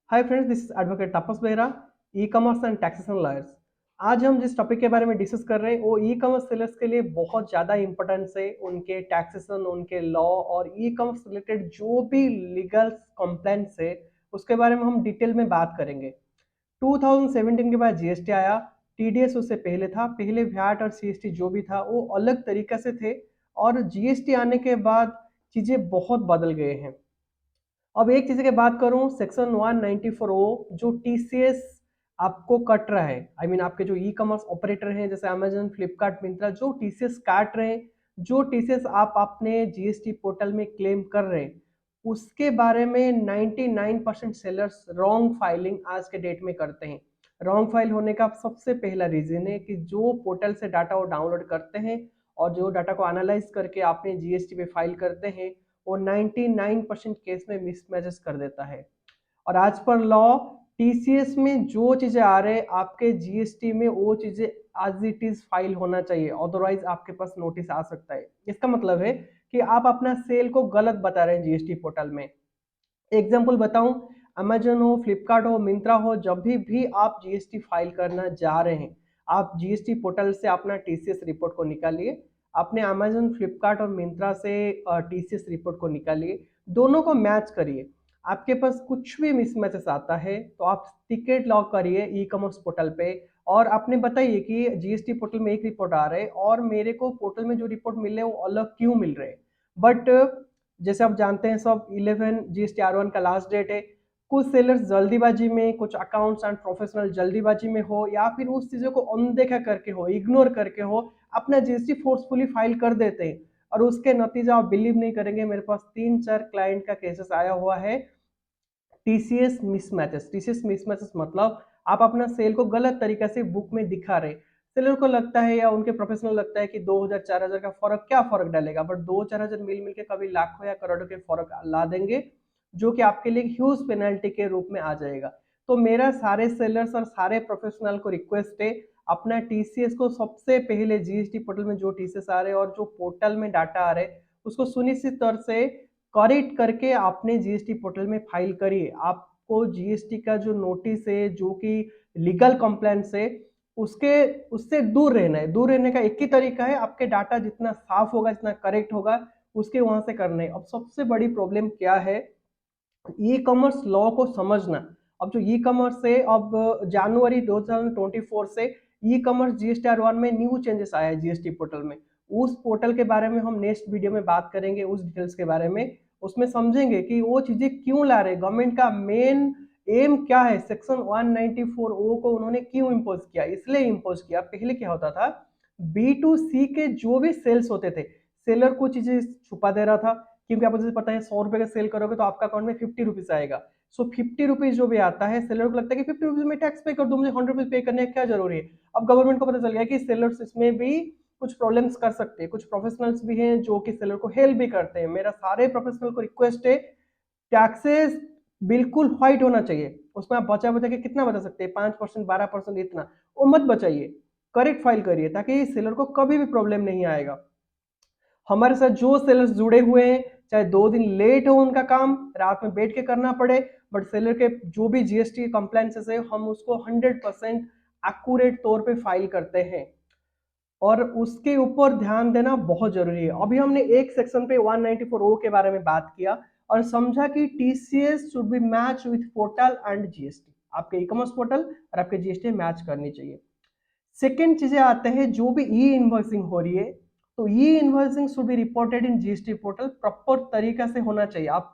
Hi friends, this is advocate Tapas Behera, e commerce and taxation lawyers. आज हम जिस topic के बारे में डिस्कस कर रहे हैं वो ई कॉमर्स सेलर्स के लिए बहुत ज़्यादा इंपॉर्टेंस है। उनके टैक्सेशन, उनके लॉ और ई कॉमर्स रिलेटेड जो भी लीगल कंप्लेंट्स है उसके बारे में हम डिटेल में बात करेंगे। 2017 के बाद जीएसटी आया। टीडीएस उससे पहले था। पहले वैट और सीएसटी जो भी था वो अलग तरीके से थे, और जीएसटी आने के बाद चीज़ें बहुत बदल गए हैं। अब एक चीज की बात करूं, सेक्शन 194 ओ जो टीसीएस आपको कट रहा है, आपके जो ई कॉमर्स ऑपरेटर हैं जैसे अमेजन, फ्लिपकार्ट, मिंत्रा, जो टीसीएस काट रहे हैं, जो टीसीएस आप अपने जीएसटी पोर्टल में क्लेम कर रहे हैं, उसके बारे में 99% सेलर्स रॉन्ग फाइलिंग आज के डेट में करते हैं। रॉन्ग फाइल होने का सबसे पहला रीजन है कि जो पोर्टल से डाटा वो डाउनलोड करते हैं और जो डाटा को एनालाइज करके आपने जीएसटी पे फाइल करते हैं, वो 99% केस में मिसमैचेस कर देता है। और आज पर लॉ, टीसीएस में जो चीजें आ रहे हैं आपके जीएसटी में वो चीजें एज इट इज फाइल होना चाहिए, अदरवाइज आपके पास नोटिस आ सकता है। इसका मतलब है कि आप अपना सेल को गलत बता रहे हैं जीएसटी पोर्टल में। एग्जाम्पल बताऊं, अमेजन हो, फ्लिपकार्ट हो, मिंत्रा हो, जब भी आप जीएसटी फाइल करना जा रहे हैं, आप जीएसटी पोर्टल से अपना टीसीएस रिपोर्ट को निकालिए, अपने अमेजन, फ्लिपकार्ट और मिंत्रा से टीसीएस रिपोर्ट को निकालिए, दोनों को मैच करिए। आपके पास कुछ भी मिसमैचेस आता है तो आप टिकट लॉग करिए ई कॉमर्स पोर्टल पे, और आपने बताइए कि जीएसटी पोर्टल में एक रिपोर्ट आ रहा है और मेरे को पोर्टल में जो रिपोर्ट मिल रहे हैं वो अलग क्यों मिल रहे हैं। बट जैसे आप जानते हैं सब, 11 जीएसटी आर1 का लास्ट डेट है। कुछ सेलर्स जल्दीबाजी में, कुछ अकाउंट्स एंड प्रोफेशनल जल्दीबाजी में हो या फिर उस चीज़ों को अनदेखा करके हो, इग्नोर करके हो, अपना जीएसटी फोर्सफुली फाइल कर देते हैं, और उसके नतीजा आप बिलीव नहीं करेंगे, मेरे पास 3-4 क्लाइंट का केसेस आया हुआ है। टीसीएस मिसमैचेस, टीसीएस मिसमैचेस मतलब आप अपना सेल को गलत तरीके से बुक में दिखा रहे। सेलर को लगता है या उनके प्रोफेशनल लगता है कि 2000-4000 का फर्क क्या फर्क डालेगा, बट 2-4000 मिल मिल के कभी लाखों या करोड़ों के फर्क ला देंगे, जो कि आपके लिए ह्यूज पेनल्टी के रूप में आ जाएगा। तो मेरा सारे सेलर्स और सारे प्रोफेशनल को रिक्वेस्ट है, अपना टीसीएस को सबसे पहले जीएसटी पोर्टल में जो टीसीएस आ रहे हैं और जो पोर्टल में डाटा आ रहे हैं उसको सुनिश्चित तौर से करेक्ट करके आपने जीएसटी पोर्टल में फाइल करिए। आपको जीएसटी का जो नोटिस है, जो कि लीगल कंप्लेंट्स है, उसके उससे दूर रहना है। दूर रहने का एक ही तरीका है, आपके डाटा जितना साफ होगा, जितना करेक्ट होगा, उसके वहां से करना है। अब सबसे बड़ी प्रॉब्लम क्या है, ई कॉमर्स लॉ को समझना। अब जो ई कॉमर्स है, अब जनवरी 2024 से ई कॉमर्स जीएसटी वन में न्यू चेंजेस आया है जीएसटी पोर्टल में। उस पोर्टल के बारे में हम नेक्स्ट वीडियो में बात करेंगे, उस डिटेल्स के बारे में। उसमें समझेंगे कि वो चीजें क्यों ला रहे, गवर्नमेंट का मेन एम क्या है, सेक्शन 194 ओ को उन्होंने क्यों इम्पोज किया। इसलिए इम्पोज किया, पहले क्या होता था, बी टू सी के जो भी सेल्स होते थे, सेलर को चीजें छुपा दे रहा था, क्योंकि आपको जैसे पता है 100 रुपए का सेल करोगे तो आपका अकाउंट में 50 रुपीज आएगा। सो 50 रुपीज जो भी आता है, सेलर को लगता है कि 50 रुपीज में टैक्स पे कर दूं, मुझे 100 रुपीज पे करने की क्या जरूरी है। अब गवर्नमेंट को पता चल गया कि सेलर्स इसमें भी कुछ प्रॉब्लम्स कर सकते हैं। कुछ प्रोफेशनल्स भी हैं जो कि सेलर को हेल्प भी करते हैं। मेरा सारे प्रोफेशनल को रिक्वेस्ट है, टैक्सेस बिल्कुल व्हाइट होना चाहिए। उसमें आप बचा बचा के कितना बचा सकते हैं, 5%, 12%, इतना वो मत बचाइए। करेक्ट फाइल करिए ताकि सेलर को कभी भी प्रॉब्लम नहीं आएगा। हमारे साथ जो सेलर्स जुड़े हुए हैं, चाहे 2 दिन लेट हो उनका काम, रात में बैठ के करना पड़े, बट सेलर के जो भी जीएसटी कंप्लायंसेस है हम उसको 100% एक्यूरेट तौर पे फाइल करते हैं, और उसके ऊपर ध्यान देना बहुत जरूरी है। अभी हमने एक सेक्शन पे 194 ओ के बारे में बात किया और समझा कि TCS should be match with portal and GST. आपके ई कॉमर्स पोर्टल और आपके जीएसटी मैच करनी चाहिए। सेकेंड चीजें आते हैं, जो भी ई इन्वॉइसिंग हो रही है, तो e invoicing should be reported in GST portal, proper तरीका से होना चाहिए। आप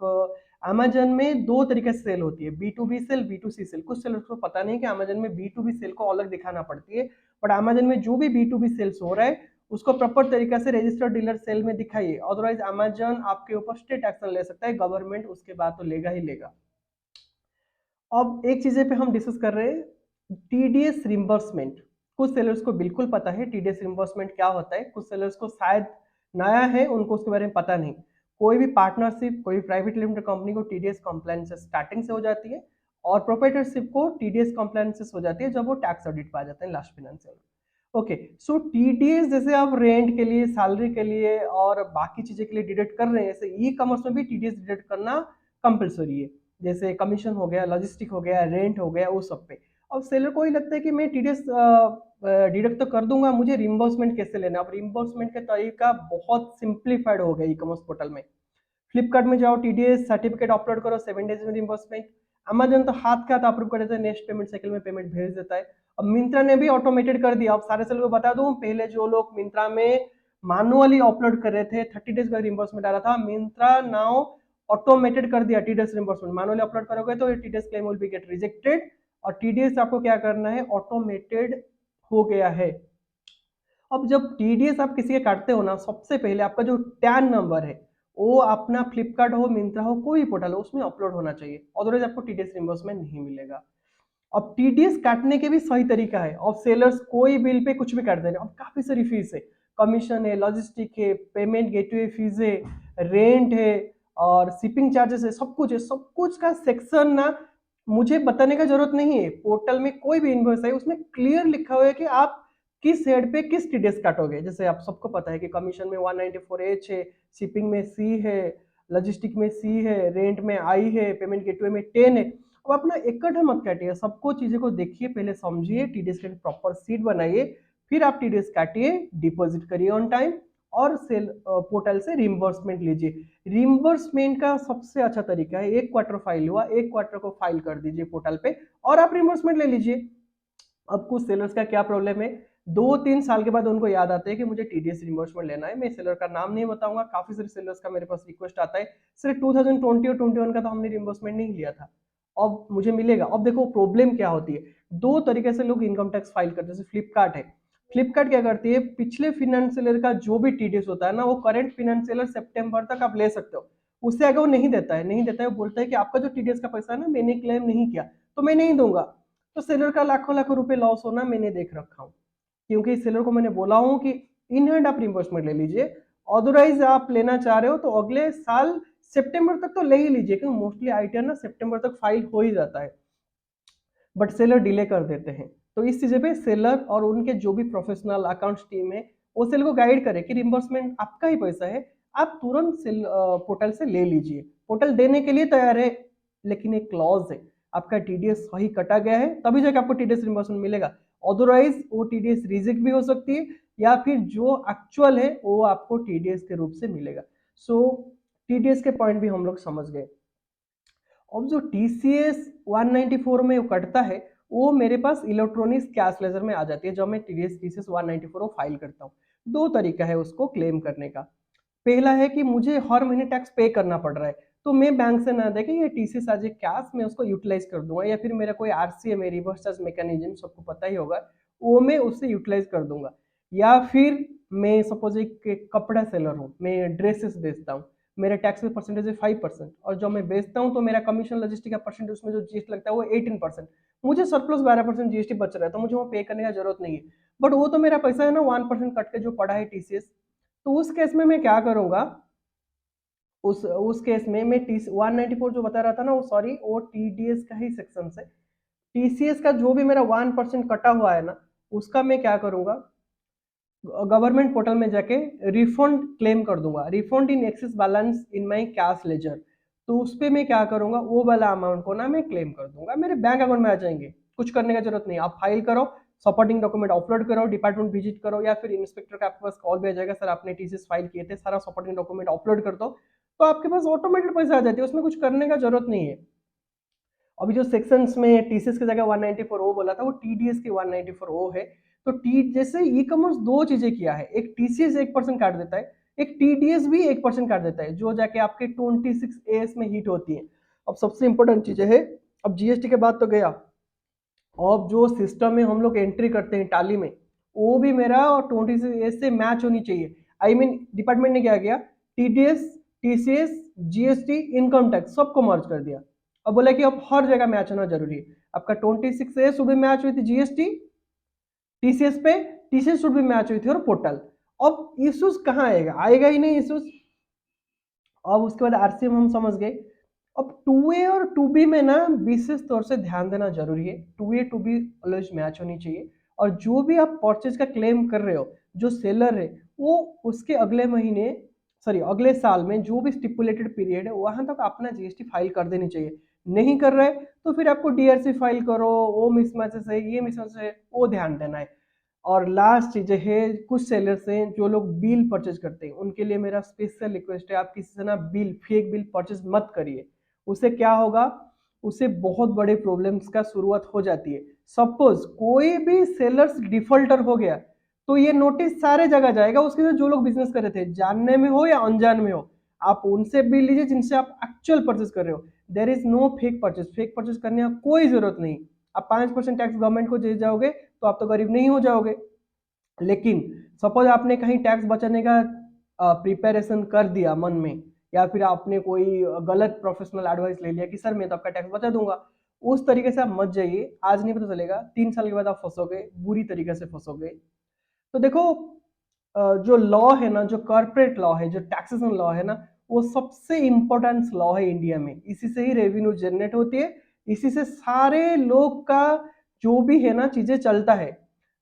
अमेजन में दो तरीके से सेल होती है, B to B sale, B to C sale. कुछ सेलर्स को पता नहीं कि अमेजन में बी टू बी सेल को अलग दिखाना पड़ती है, बट अमेजन में जो भी बी टू बी सेल्स हो रहा है उसको प्रॉपर तरीका से रजिस्टर्ड डीलर सेल में दिखाइए, अदरवाइज अमेजन आपके ऊपर स्टेट एक्शन ले सकता है, गवर्नमेंट उसके बाद तो लेगा ही लेगा। अब एक चीजें पे हम डिस्कस कर रहे हैं, टीडीएस रिम्बर्समेंट। कुछ सेलर्स को बिल्कुल पता है टीडीएस रिम्बर्समेंट क्या होता है, कुछ सेलर्स को शायद नया है, उनको उसके बारे में पता नहीं। कोई भी पार्टनरशिप, कोई प्राइवेट लिमिटेड कंपनी को टीडीएस कंप्लायंस स्टार्टिंग से हो जाती है, और प्रोप्राइटरशिप को टीडीएस कंप्लायंस हो जाती है जब वो टैक्स ऑडिट पे आ जाते हैं लास्ट फाइनेंशियल। ओके, सो टीडीएस जैसे आप रेंट के लिए, सैलरी के लिए और बाकी चीजें के लिए डिडक्ट कर रहे हैं, ऐसे ई कॉमर्स में भी टीडीएस डिडक्ट करना कंपलसरी है। जैसे कमीशन हो गया, लॉजिस्टिक हो गया, रेंट हो गया, वो सब पे। अब सेलर को ही लगता है कि मैं टीडीएस डिडक्ट तो कर दूंगा, मुझे रिम्बर्समेंट कैसे लेना है। अब रिम्बर्समेंट का तरीका बहुत सिंप्लीफाइड हो गया ई कॉमर्स पोर्टल में। फ्लिपकार्ट में जाओ, टीडीएस सर्टिफिकेट अपलोड करो, 7 डेज में रिम्बर्समेंट। अमेजन तो हाथ के हाथ अप्रूव कर देता है, नेक्स्ट पेमेंट साइकिल में पेमेंट भेज देता है। अब मिंत्रा ने भी ऑटोमेटेड कर दिया। अब सारे सेलर को बता दूं, पहले जो लोग मिंत्रा में मैनुअली अपलोड कर रहे थे, 30 डेज का रिम्बर्समेंट आ रहा था, मिंत्रा नाउ ऑटोमेटेड कर दिया टीडीएस रिम्बर्समेंट। मैनुअली अपलोड करोगे तो TDS claim will be get rejected, और टीडीएस आपको क्या करना है, ऑटोमेटेड हो गया है। अब जब टीडीएस आप किसी के काटते हो ना, सबसे पहले आपका जो टैन नंबर है वो अपना फ्लिपकार्ट हो, मिंत्रा हो, कोई पोर्टल हो, उसमें अपलोड होना चाहिए, अदरवाइज आपको टीडीएस रिम्बर्समेंट नहीं मिलेगा। अब टीडीएस काटने के भी सही तरीका है। अब सेलर्स कोई बिल पे कुछ भी काट दे रहे हैं। अब काफी सारी फीस है, कमीशन है, लॉजिस्टिक है, पेमेंट गेटवे फीस है, रेंट है, और शिपिंग चार्जेस है, सब कुछ है। सब कुछ का सेक्शन ना मुझे बताने का जरूरत नहीं है। पोर्टल में कोई भी इनवॉइस है उसमें क्लियर लिखा हुआ है कि आप किस हेड पे किस टीडीएस काटोगे। जैसे आप सबको पता है कि कमीशन में 194H है, शिपिंग में C है, लॉजिस्टिक में C है, रेंट में I है, पेमेंट गेटवे में 10 है। अब अपना इकट्ठा मत काटिए, सबको चीजें को देखिए, पहले समझिए, टीडीएस के प्रॉपर सीट बनाइए, फिर आप टीडीएस काटिए, डिपॉजिट करिए ऑन टाइम, और सेल पोर्टल से रिम्बर्समेंट लीजिए। रिम्बर्समेंट का सबसे अच्छा तरीका है, एक क्वार्टर फाइल हुआ, एक क्वार्टर को फाइल कर दीजिए पोर्टल पे और आप रिम्बर्समेंट ले लीजिए। अब कुछ सेलर्स का क्या प्रॉब्लम है, 2-3 साल के बाद उनको याद आता है कि मुझे टीडीएस रिम्बर्समेंट लेना है। मैं सेलर का नाम नहीं बताऊंगा, काफी सारे सेलर्स का मेरे पास रिक्वेस्ट आता है, सिर्फ 2020 और 21 का तो हमने रिम्बर्समेंट नहीं लिया था, अब मुझे मिलेगा। अब देखो प्रॉब्लम क्या होती है, दो तरीके से लोग इनकम टैक्स फाइल करते हैं। जैसे फ्लिपकार्ट है, फ्लिपकार्ट क्या करती है, पिछले फिनेंशियल का जो भी टीडीएस होता है ना, वो करंट फिनेंशियल सितंबर तक आप ले सकते हो, उससे आगे वो नहीं देता है। नहीं देता है, वो बोलता है कि आपका जो टीडीएस का पैसा है ना, मैंने क्लेम नहीं किया तो मैं नहीं दूंगा। तो सेलर का लाखों लाखों रुपए लॉस होना मैंने देख रखा हूँ, क्योंकि सेलर को मैंने बोला हूँ कि इन हैंड आप रिम्बर्समेंट ले लीजिए, अदरवाइज आप लेना चाह रहे हो तो अगले साल सितंबर तक तो ले ही लीजिए, क्योंकि मोस्टली आईटीआर ना सितंबर तक फाइल हो ही जाता है, बट सेलर डिले कर देते हैं। तो इस चीज़ पे सेलर और उनके जो भी प्रोफेशनल अकाउंट्स टीम है, वो सेलर को गाइड करे कि रिम्बर्समेंट आपका ही पैसा है, आप तुरंत सेल पोर्टल से ले लीजिए। पोर्टल देने के लिए तैयार है, लेकिन एक क्लॉज है, आपका टीडीएस सही कटा गया है तभी जाकर आपको टीडीएस रिम्बर्समेंट मिलेगा, अदरवाइज वो टीडीएस रिजेक्ट भी हो सकती है, या फिर जो एक्चुअल है वो आपको टीडीएस के रूप से मिलेगा। सो टीडीएस के पॉइंट भी हम लोग समझ गए। अब जो टीसीएस 194 में कटता है, वो मेरे पास इलेक्ट्रॉनिक्स कैश लेजर में आ जाती है, जब मैं टीसीएस 194 फाइल करता हूँ। दो तरीका है उसको क्लेम करने का। पहला है कि मुझे हर महीने टैक्स पे करना पड़ रहा है, तो मैं बैंक से ना देके ये टीसीएस आज कैश में उसको यूटिलाइज कर दूंगा, या फिर मेरा कोई आरसीएम है, रिवर्स चार्ज मैकेनिज्म, सबको पता ही होगा, वो मैं उससे यूटिलाइज कर दूंगा। या फिर मैं सपोज एक कपड़ा सेलर हूँ, मैं ड्रेसेस बेचता हूँ, मेरे टैक्स में परसेंटेज है 5%, और जब मैं बेचता हूँ तो मेरा कमीशन लॉजिस्टिक का परसेंट, उसमें जो जीएसटी लगता है वो 18%, मुझे सरप्लस 12% जीएसटी बच रहा है, तो मुझे वो पे करने का जरूरत नहीं है। बट वो तो मेरा पैसा है ना 1% कट के जो पड़ा है टीसीएस। तो उस केस में मैं क्या करूंगा, उस केस में मैं टी 194 जो बता रहा था ना, वो सॉरी वो टीडीएस का ही सेक्शन से, टीसीएस का जो भी मेरा 1% कटा हुआ है ना, उसका मैं क्या करूंगा, गवर्नमेंट पोर्टल में जाके रिफंड क्लेम कर दूंगा, refund in excess balance in my cash ledger. तो उस पर मैं क्या करूंगा, वो वाला अमाउंट को ना मैं क्लेम कर दूंगा, मेरे बैंक अकाउंट में आ जाएंगे, कुछ करने का जरूरत नहीं। आप फाइल करो, सपोर्टिंग डॉक्यूमेंट अपलोड करो, डिपार्टमेंट विजिट करो, या फिर इंस्पेक्टर का आपके पास कॉल भी आ जाएगा, सर आपने टीसीएस फाइल किए थे, सारा सपोर्टिंग डॉक्यूमेंट अपलोड कर दो, तो आपके पास ऑटोमेटेड पैसा आ जाती है, उसमें कुछ करने का जरूरत नहीं है। अभी जो सेक्शंस में टीसीएस की जगह 194 ओ बोला था, वो टीडीएस की 194 ओ है। तो टी जैसे ई कॉमर्स दो चीजें किया है, एक टीसीएस 1% काट देता है, एक टीडीएस भी 1% काट देता है, जो जाके आपके 26 एएस में हिट होती है। अब सबसे इंपॉर्टेंट चीजें है, अब जीएसटी के बाद तो गया, अब जो सिस्टम में हम लोग एंट्री करते हैं टाली में, वो भी मेरा 26 से मैच होनी चाहिए। आई मीन डिपार्टमेंट ने क्या किया, TDS, TCS, GST, income tax सबको मर्ज कर दिया। अब बोला कि अब हर जगह मैच होना जरूरी है, आपका 26 शुड भी मैच हुई थी जीएसटी, टीसीएस पे टीसीएस शुड भी मैच हुई थी, और पोर्टल। अब इश्यूज कहाँ आएगा, आएगा ही नहीं इश्यूज। अब उसके बाद आरसीएम हम समझ गए। अब 2A और 2B में ना विशेष तौर से ध्यान देना जरूरी है, 2A 2B ऑलवेज मैच होनी चाहिए। और जो भी आप परचेज का क्लेम कर रहे हो, जो सेलर है वो उसके अगले महीने, सॉरी अगले साल में जो भी स्टिपुलेटेड पीरियड है वहां तक अपना जीएसटी फाइल कर देनी चाहिए। नहीं कर रहे तो फिर आपको डीआरसी फाइल करो, वो मिसमैचेस है, ये मिसमैचेस है, वो ध्यान देना है। और लास्ट चीज़ है, कुछ सेलर्स हैं जो लोग बिल परचेज करते हैं, उनके लिए मेरा स्पेशल रिक्वेस्ट है, आप किसी से ना बिल, फेक बिल परचेज मत करिए। उससे क्या होगा, उससे बहुत बड़े प्रॉब्लम्स का शुरुआत हो जाती है। सपोज कोई भी सेलर्स डिफॉल्टर हो गया तो ये नोटिस सारे जगह जाएगा, उसके साथ जो लोग बिजनेस कर रहे थे, जानने में हो या अनजान में हो, आप उनसे बिल लीजिए जिनसे आप एक्चुअल परचेज कर रहे हो। There is no fake purchase, fake purchase करने का कोई जरूरत नहीं। आप 5% टैक्स गवर्नमेंट को दे जाओगे तो आप तो गरीब नहीं हो जाओगे। लेकिन सपोज आपने कहीं टैक्स बचाने का प्रिपरेशन कर दिया मन में, या फिर आपने कोई गलत प्रोफेशनल एडवाइस ले लिया कि सर मैं तो आपका टैक्स बचा दूंगा, उस तरीके से आप मत जाइए। आज नहीं पता चलेगा, 3 साल के बाद आप फंसोगे, बुरी तरीके से फंसोगे। तो देखो, जो लॉ है ना, जो कॉर्पोरेट लॉ है, जो टैक्सेशन लॉ है ना, वो सबसे इंपॉर्टेंट लॉ है इंडिया में। इसी से ही रेवेन्यू जनरेट होती है, इसी से सारे लोग का जो भी है ना चीजें चलता है।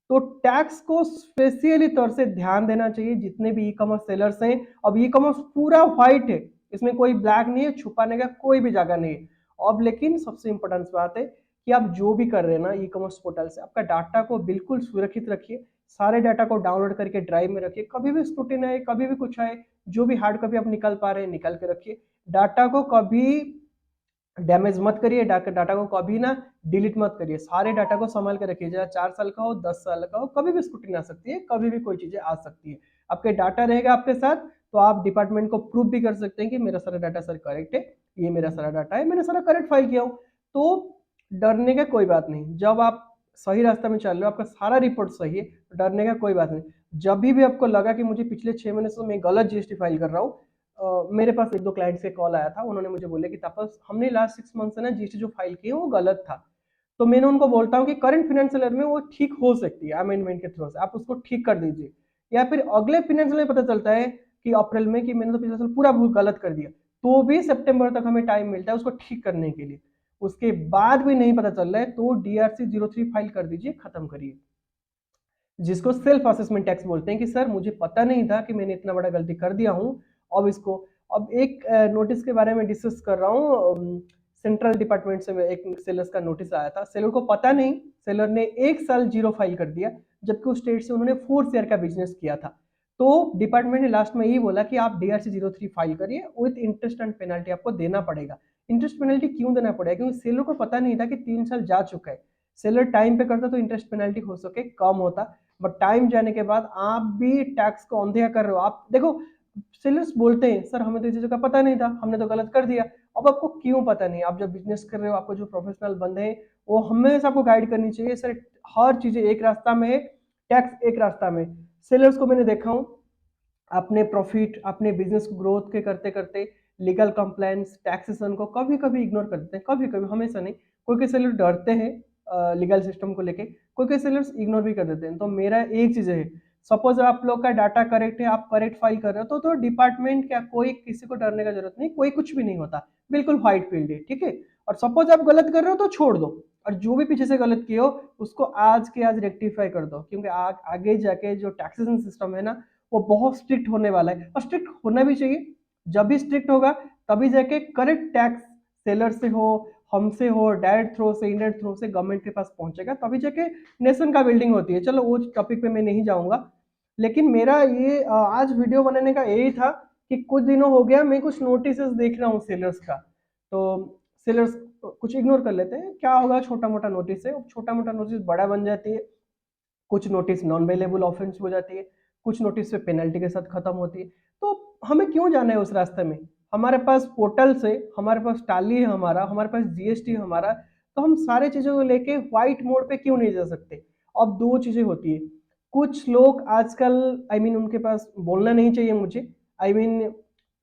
तो टैक्स को स्पेशली तौर से ध्यान देना चाहिए जितने भी ई कॉमर्स सेलर्स हैं। अब ई कॉमर्स पूरा व्हाइट है, इसमें कोई ब्लैक नहीं है, छुपाने का कोई भी जगह नहीं है। अब लेकिन सबसे इंपॉर्टेंट बात है कि आप जो भी कर रहे हैं ना ई कॉमर्स पोर्टल से, आपका डाटा को बिल्कुल सुरक्षित रखिए। सारे डाटा को डाउनलोड करके ड्राइव में रखिए, कभी भी स्क्रूटिन आए, कभी भी कुछ आए, जो भी हार्ड कॉपी आप निकाल पा रहे हैं निकाल के रखिए। डाटा को कभी डैमेज मत करिए, डाटा को कभी ना डिलीट मत करिए, सारे डाटा को संभाल के रखिए। चाहे 4 साल का हो, 10 साल का हो, कभी भी स्क्रूटिन आ सकती है, कभी भी कोई चीजें आ सकती है। आपके डाटा रहेगा आपके साथ, तो आप डिपार्टमेंट को प्रूव भी कर सकते हैं कि मेरा सारा डाटा सर करेक्ट है, ये मेरा सारा डाटा है, मैंने सारा करेक्ट फाइल किया हूँ। तो डरने का कोई बात नहीं, जब आप सही रास्ते में चल रहे हो, आपका सारा रिपोर्ट सही है, तो डरने का कोई बात नहीं। जब भी आपको लगा कि मुझे पिछले 6 महीने से मैं गलत जीएसटी फाइल कर रहा हूँ, मेरे पास 1-2 क्लाइंट से कॉल आया था, उन्होंने मुझे बोला कि तापस हमने लास्ट 6 मंथ से ना जीएसटी जो फाइल की है वो गलत था। तो मैंने उनको बोलता हूँ कि करंट फाइनेंशियल ईयर में वो ठीक हो सकती है अमेंडमेंट के थ्रू से, आप उसको ठीक कर दीजिए। या फिर अगले फाइनेंशियल में पता चलता है कि अप्रैल में कि मैंने तो पिछले साल पूरा गलत कर दिया, तो भी सितंबर तक हमें टाइम मिलता है उसको ठीक करने के लिए। उसके बाद भी नहीं पता चल रहा है तो DRC 03 फाइल कर दीजिए, खत्म करिए, जिसको सेल्फ असेसमेंट टैक्स बोलते हैं कि सर मुझे पता नहीं था कि मैंने इतना बड़ा गलती कर दिया हूँ। अब इसको, अब एक नोटिस के बारे में डिस्कस कर रहा हूँ। सेंट्रल डिपार्टमेंट से एक सेलर्स का नोटिस आया था, सेलर को पता नहीं, सेलर ने 1 साल जीरो फाइल कर दिया, जबकि उस स्टेट से उन्होंने 4 शेयर का बिजनेस किया था। तो डिपार्टमेंट ने लास्ट में यही बोला कि आप DRC 03 फाइल करिए, विथ इंटरेस्ट एंड पेनल्टी आपको देना पड़ेगा। इंटरेस्ट पेनल्टी क्यों देना पड़ेगा, क्योंकि सेलर को पता नहीं था कि 3 साल जा चुका है। सेलर टाइम पे करता तो इंटरेस्ट पेनल्टी हो सके कम होता, बट टाइम जाने के बाद आप भी टैक्स को अनदेखा कर रहे हो। आप देखो, सेलर्स बोलते हैं सर हमें तो इस चीज़ों का पता नहीं था, हमने तो गलत कर दिया। अब आपको क्यों पता नहीं, आप जब बिजनेस कर रहे हो, आपको जो प्रोफेशनल बंदे हैं वो हमेशा आपको गाइड करनी चाहिए सर, हर चीज़ें एक रास्ता में है, टैक्स एक रास्ता में। सेलर्स को मैंने देखा हूँ अपने प्रॉफिट, अपने बिजनेस ग्रोथ के करते करते लीगल कंप्लायंस, टैक्सेशन को कभी कभी इग्नोर कर देते हैं, कभी कभी, हमेशा नहीं। कोई कोई सेलर डरते हैं लीगल सिस्टम को लेके, कोई कोई सेलर्स इग्नोर भी कर देते हैं। तो मेरा एक चीज़ है, सपोज आप लोग का डाटा करेक्ट है, आप करेक्ट फाइल कर रहे हो, तो डिपार्टमेंट क्या, कोई किसी को डरने का जरूरत नहीं, कोई कुछ भी नहीं होता, बिल्कुल व्हाइट फील्ड है, ठीक है। और सपोज आप गलत कर रहे हो तो छोड़ दो, और जो भी पीछे से गलत किए हो उसको आज के आज रेक्टिफाई कर दो, क्योंकि आगे जाके जो टैक्सेशन सिस्टम है ना वो बहुत स्ट्रिक्ट होने वाला है, और स्ट्रिक्ट होना भी चाहिए। जब भी स्ट्रिक्ट होगा तभी जाके करेक्ट टैक्स सेलर से हो, हमसे हो, डायरेक्ट थ्रो से, इनडायरेक्ट थ्रो से गवर्नमेंट के पास पहुंचेगा, तभी जाके नेशन का बिल्डिंग होती है। चलो वो टॉपिक पे मैं नहीं जाऊंगा, लेकिन मेरा ये आज वीडियो बनाने का यही था कि कुछ दिनों हो गया मैं कुछ नोटिस देख रहा हूँ सेलर्स का। तो सेलर्स कुछ इग्नोर कर लेते हैं, क्या होगा, छोटा मोटा नोटिस है, छोटा मोटा नोटिस बड़ा बन जाती है, कुछ नोटिस नॉन अवेलेबल ऑफेंस हो जाती है, कुछ नोटिस पे पेनल्टी के साथ खत्म होती है। तो हमें क्यों जाना है उस रास्ते में, हमारे पास पोर्टल से, हमारे पास टाली है, हमारे पास जीएसटी है हमारा, तो हम सारे चीजों को लेके व्हाइट मोड पे क्यों नहीं जा सकते। अब दो चीजें होती है, कुछ लोग आजकल, उनके पास बोलना नहीं चाहिए मुझे,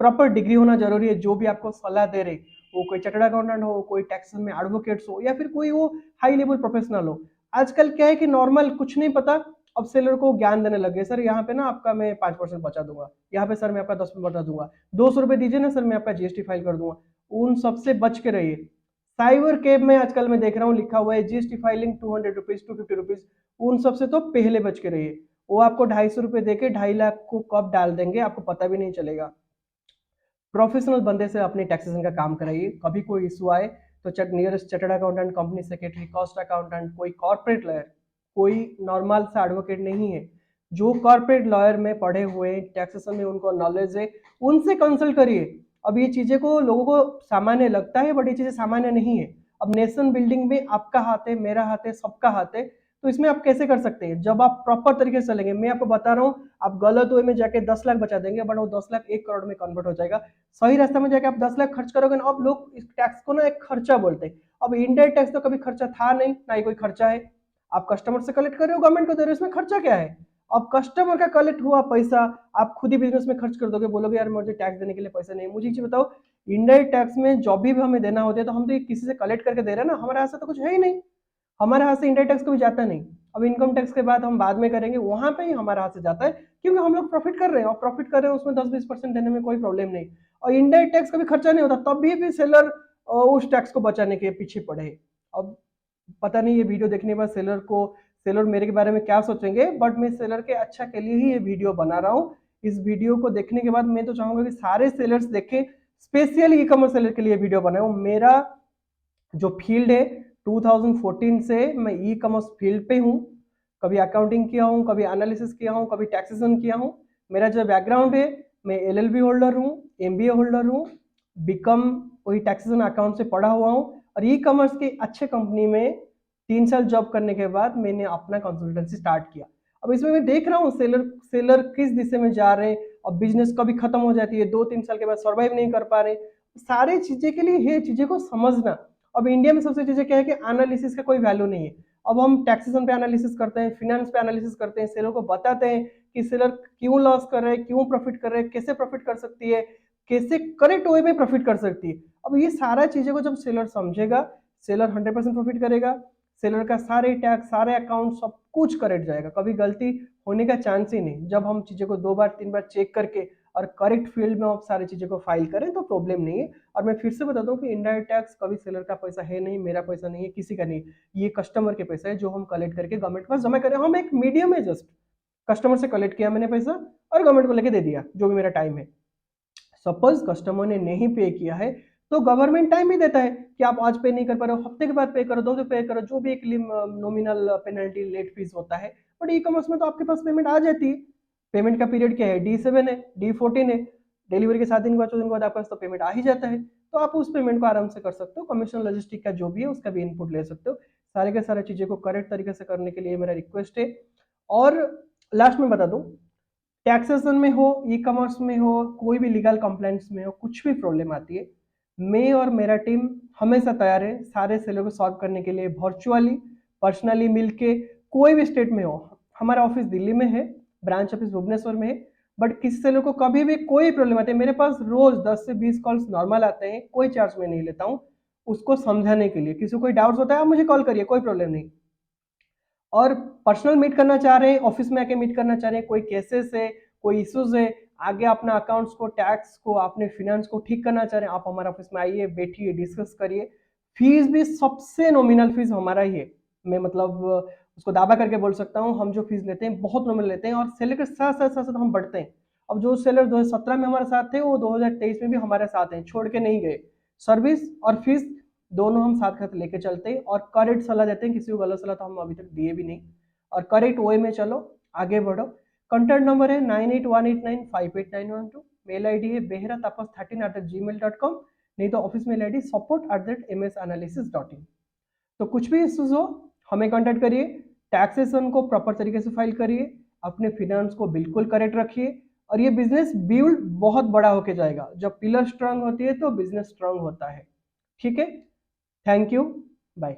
प्रॉपर डिग्री होना जरूरी है, जो भी आपको सलाह दे रहे, वो कोई चार्टर्ड अकाउंटेंट हो, कोई टैक्स में एडवोकेट्स हो, या फिर कोई वो हाई लेवल प्रोफेशनल हो। आजकल क्या है कि नॉर्मल कुछ नहीं पता, अब सेलर को ज्ञान देने लगे, सर यहाँ पे ना आपका मैं 5% बचा दूंगा, यहाँ पे सर मैं आपका 10% बचा दूंगा, 200 रुपए दीजिए ना सर मैं आपका जीएसटी फाइल कर दूंगा। उन सबसे बच के रहिए। साइबर कैब में आजकल मैं देख रहा हूँ लिखा हुआ है जीएसटी फाइलिंग 200 रुपीज, 250 रुपीज, उन सबसे तो पहले बच के रहिए। वो आपको 250 रुपए देके 2.5 लाख को कब डाल देंगे आपको पता भी नहीं चलेगा। प्रोफेशनल बंदे से अपने टैक्सेशन का काम कराइए, कभी कोई इशू आए तो nearest chartered accountant, company secretary, cost accountant, कोई कॉर्पोरेट लॉयर, कोई नॉर्मल सा एडवोकेट नहीं है। जो कॉर्पोरेट लॉयर में पढ़े हुए, टैक्सेशन में उनको नॉलेज है, उनसे कंसल्ट करिए। अब ये चीजें को लोगों को सामान्य लगता है, बट ये चीजें सामान्य नहीं है। अब नेशन बिल्डिंग में आपका हाथ है, मेरा हाथ है, सबका हाथ है। तो इसमें आप कैसे कर सकते हैं? जब आप प्रॉपर तरीके से चलेंगे। मैं आपको बता रहा हूँ, आप गलत वे में जाके 10 लाख बचा देंगे, बट वो 10 लाख 1 करोड़ में कन्वर्ट हो जाएगा। सही रास्ते में जाके आप 10 लाख खर्च करोगे ना, अब लोग इस टैक्स को ना एक खर्चा बोलते हैं। अब इनडायरेक्ट टैक्स तो कभी खर्चा था नहीं, ना ही कोई खर्चा है। आप कस्टमर से कलेक्ट कर रहे हो, गवर्नमेंट को दे रहे हो, इसमें खर्चा क्या है? अब कस्टमर का कलेक्ट हुआ पैसा आप खुद ही बिजनेस में खर्च कर दोगे, बोलोगे यार मुझे टैक्स देने के लिए पैसा नहीं है। मुझे चीज बताओ, इनडायरेक्ट टैक्स में जब भी हमें देना होता है तो हम तो किसी से कलेक्ट करके दे रहे हैं ना, हमारे हाथ से तो कुछ है ही नहीं। हमारे हाथ से इनडायरेक्ट टैक्स कभी जाता नहीं। अब इनकम टैक्स के बाद हम बाद में करेंगे, वहां पे ही हमारे हाथ से जाता है, क्योंकि हम लोग प्रॉफिट कर रहे हैं, और प्रॉफिट कर रहे हैं उसमें 10-20% देने में कोई प्रॉब्लम नहीं। और इनडायरेक्ट टैक्स कभी खर्चा नहीं होता, तब भी सेलर उस टैक्स को बचाने के पीछे पड़े। अब पता नहीं ये वीडियो देखने के बाद सेलर मेरे के बारे में क्या सोचेंगे, बट मैं सेलर के अच्छा के लिए ही ये वीडियो बना रहा हूँ। इस वीडियो को देखने के बाद मैं तो चाहूंगा कि सारे सेलर्स देखें, स्पेशली ई कॉमर्स सेलर के लिए वीडियो बनाया हूँ। मेरा जो फील्ड है, 2014 से मैं ई कॉमर्स फील्ड पे हूँ। कभी अकाउंटिंग किया हूँ, कभी एनालिसिस किया हूँ, कभी टैक्सेशन किया हूँ। मेरा जो बैकग्राउंड है, मैं एलएलबी होल्डर हूँ, एमबीए होल्डर हूँ, बीकॉम वही टैक्सेशन अकाउंट से पढ़ा हुआ हूँ। और ई कॉमर्स की अच्छे कंपनी में 3 साल जॉब करने के बाद मैंने अपना कंसल्टेंसी स्टार्ट किया। अब इसमें मैं देख रहा हूँ सेलर किस दिशा में जा रहे हैं। अब बिजनेस कभी खत्म हो जाती है, 2-3 साल के बाद सर्वाइव नहीं कर पा रहे। सारे चीजें के लिए ये चीजें को समझना। अब इंडिया में सबसे चीजें क्या है कि एनालिसिस का कोई वैल्यू नहीं है। अब हम टैक्सेशन पे एनालिसिस करते हैं, फिनेंस पे एनालिसिस करते हैं, सेलर को बताते हैं कि सेलर क्यों लॉस कर रहे हैं, क्यों प्रॉफिट कर रहे हैं, कैसे प्रॉफिट कर सकती है, कैसे करेक्ट वे में प्रॉफिट कर सकती है। अब ये सारा चीजें को जब सेलर समझेगा, सेलर 100% प्रॉफिट करेगा। सेलर का सारे टैक्स, सारे अकाउंट, सब कुछ करेक्ट जाएगा, कभी गलती होने का चांस ही नहीं। जब हम चीजें को 2-3 बार चेक करके और करेक्ट फील्ड में आप सारी चीजें को फाइल करें तो प्रॉब्लम नहीं है। और मैं फिर से बता दूं कि इनडायरेक्ट टैक्स कभी सेलर का पैसा है नहीं, मेरा पैसा नहीं है, किसी का नहीं। ये कस्टमर के पैसा है जो हम कलेक्ट करके गवर्नमेंट के पास जमा करें। हम एक मीडियम है, जस्ट कस्टमर से कलेक्ट किया मैंने पैसा और गवर्नमेंट को लेके दे दिया जो भी मेरा टाइम है। सपोज कस्टमर ने नहीं पे किया है तो गवर्नमेंट टाइम ही देता है कि आप आज पे नहीं कर पा रहे हो, हफ्ते के बाद पे करो, 2 दिन पे करो, जो भी एक नॉमिनल पेनल्टी लेट फीस होता है। बट ई कॉमर्स में तो आपके पास पेमेंट आ जाती है। पेमेंट का पीरियड क्या है? D7 है, D14 है। डिलीवरी के 7 दिन के बाद, 14 दिन के बाद आपके पास तो पेमेंट आ ही जाता है। तो आप उस पेमेंट को आराम से कर सकते हो। कमीशन लॉजिस्टिक का जो भी है उसका भी इनपुट ले सकते हो। सारे के सारे चीजें को करेक्ट तरीके से करने के लिए मेरा रिक्वेस्ट है। और लास्ट में बता दूं, टैक्सेशन में हो, ई कॉमर्स में हो, कोई भी लीगल कंप्लेंट्स में हो, कुछ भी प्रॉब्लम आती है, मैं और मेरा टीम हमेशा तैयार है सारे सेलर को सॉल्व करने के लिए, वर्चुअली, पर्सनली मिलके, कोई भी स्टेट में हो। हमारा ऑफिस दिल्ली में है, ब्रांच ऑफिस भुवनेश्वर में है। बट किसी सेलर को कभी भी कोई प्रॉब्लम आती है, मेरे पास रोज 10 से 20 कॉल्स नॉर्मल आते हैं, कोई चार्ज में नहीं लेता हूँ उसको समझाने के लिए। किसी को कोई डाउट्स होता है आप मुझे कॉल करिए, कोई प्रॉब्लम नहीं। और पर्सनल मीट करना चाह रहे हैं, ऑफिस में आके मीट करना चाह रहे हैं, कोई केसेस है, कोई इश्यूज है, आगे अपना अकाउंट्स को, टैक्स को, अपने फिनेंस को ठीक करना चाह रहे हैं, आप हमारे ऑफिस में आइए, बैठिए, डिस्कस करिए। फीस भी सबसे नॉमिनल फीस हमारा ही है। मैं मतलब उसको दावा करके बोल सकता हूँ, हम जो फीस लेते हैं बहुत नॉमिनल लेते हैं, और सेलर के साथ साथ साथ साथ हम बढ़ते हैं। अब जो सेलर 2017 में हमारे साथ थे वो 2023 में भी हमारे साथ हैं, छोड़ के नहीं गए। सर्विस और फीस दोनों हम साथ साथ लेके चलते हैं, और करेक्ट सलाह देते हैं। किसी को गलत सलाह तो हम अभी तक दिए भी नहीं। और करेक्ट वे में चलो, आगे बढ़ो। कॉन्टैक्ट नंबर है 9818958912। मेल आईडी है behra13@gmail.com। नहीं तो ऑफिस मेल आईडी support@msanalysis.in। तो कुछ भी इश्यूज हो हमें कांटेक्ट करिए। टैक्सेशन को प्रॉपर तरीके से फाइल करिए, अपने फिनेंस को बिल्कुल करेक्ट रखिए, और ये बिजनेस बिल्ड बहुत बड़ा होके जाएगा। जब पिलर स्ट्रांग होती है तो बिजनेस स्ट्रांग होता है। ठीक है, थैंक यू, बाय।